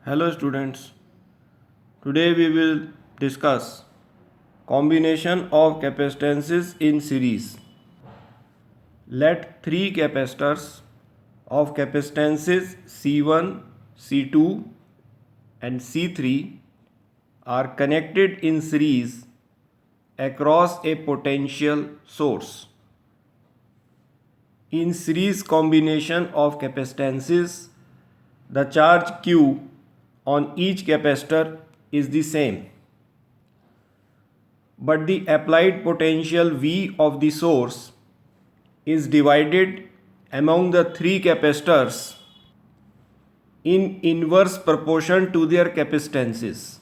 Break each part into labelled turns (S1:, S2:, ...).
S1: Hello students, today we will discuss combination of capacitances in series. Let three capacitors of capacitances C1, C2 and C3 are connected in series across a potential source. In series combination of capacitances, the charge Q on each capacitor is the same, but the applied potential V of the source is divided among the three capacitors in inverse proportion to their capacitances.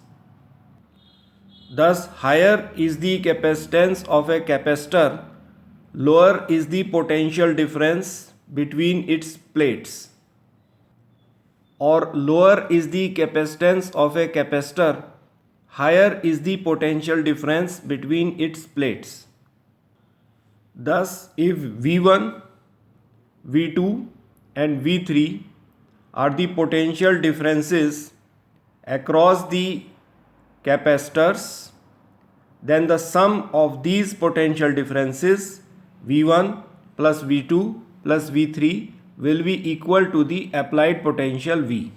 S1: Thus, higher is the capacitance of a capacitor, lower is the potential difference between its plates. Or lower is the capacitance of a capacitor, higher is the potential difference between its plates. Thus, if V1, V2 and V3 are the potential differences across the capacitors, then the sum of these potential differences V1 plus V2 plus V3 will be equal to the applied potential V.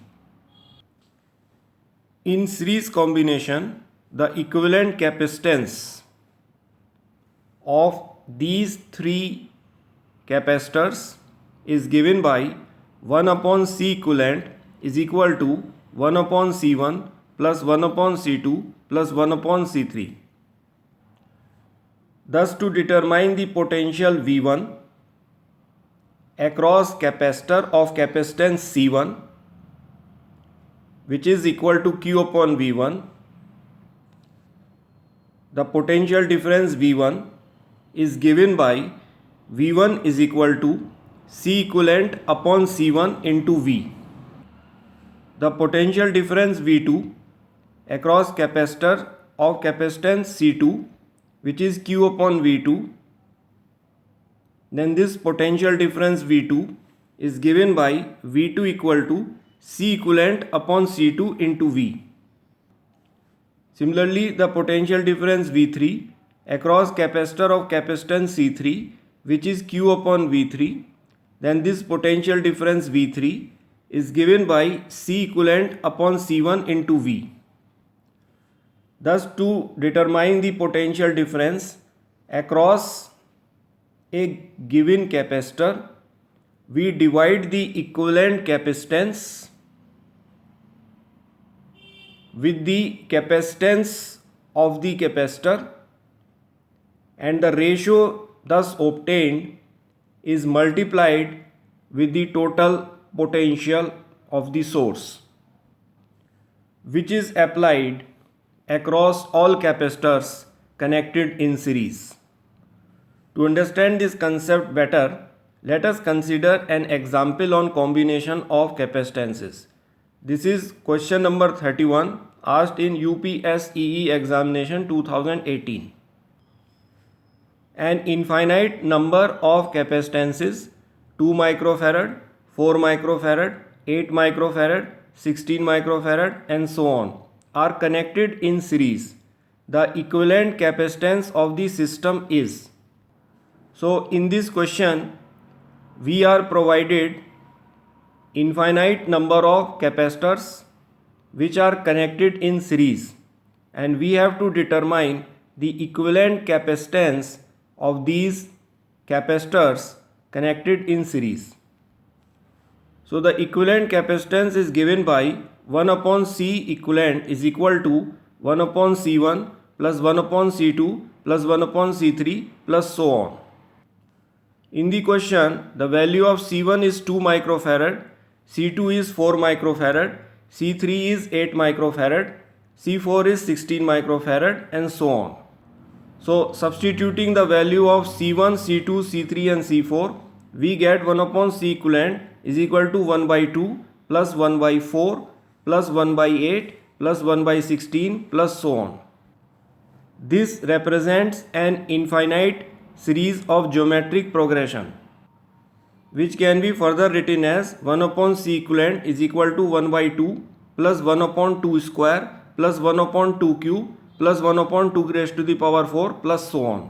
S1: In series combination, the equivalent capacitance of these three capacitors is given by 1 upon C equivalent is equal to 1 upon C1 plus 1 upon C2 plus 1 upon C3. Thus, to determine the potential V1 across capacitor of capacitance C1, which is equal to Q upon V1, the potential difference V1 is given by V1 is equal to C equivalent upon C1 into V. The potential difference V2 across capacitor of capacitance C2, which is Q upon V2, then this potential difference V2 is given by V2 equal to C equivalent upon C2 into V. Similarly, the potential difference V3 across capacitor of capacitance C3, which is Q upon V3, then this potential difference V3 is given by C equivalent upon C1 into V. Thus, to determine the potential difference across a given capacitor, we divide the equivalent capacitance with the capacitance of the capacitor, and the ratio thus obtained is multiplied with the total potential of the source, which is applied across all capacitors connected in series. To understand this concept better, let us consider an example on combination of capacitances. This is question number 31 asked in UPSEE examination 2018. An infinite number of capacitances 2 microfarad, 4 microfarad, 8 microfarad, 16 microfarad and so on are connected in series. The equivalent capacitance of the system is. So in this question, we are provided infinite number of capacitors which are connected in series, and we have to determine the equivalent capacitance of these capacitors connected in series. So the equivalent capacitance is given by 1 upon C equivalent is equal to 1 upon C1 plus 1 upon C2 plus 1 upon C3 plus so on. In the question, the value of C1 is 2 microfarad, C2 is 4 microfarad, C3 is 8 microfarad, C4 is 16 microfarad and so on. So substituting the value of C1, C2, C3 and C4, we get 1 upon C equivalent is equal to 1 by 2 plus 1 by 4 plus 1 by 8 plus 1 by 16 plus so on. This represents an infinite series of geometric progression, which can be further written as 1 upon C equivalent is equal to 1 by 2 plus 1 upon 2 square plus 1 upon 2 cube plus 1 upon 2 raised to the power 4 plus so on.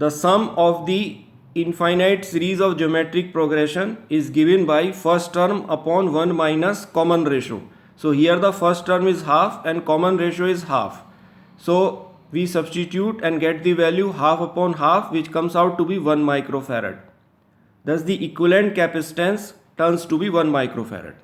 S1: The sum of the infinite series of geometric progression is given by first term upon 1 minus common ratio. So here the first term is half and common ratio is half. So we substitute and get the value half upon half, which comes out to be 1 microfarad. Thus the equivalent capacitance turns to be 1 microfarad.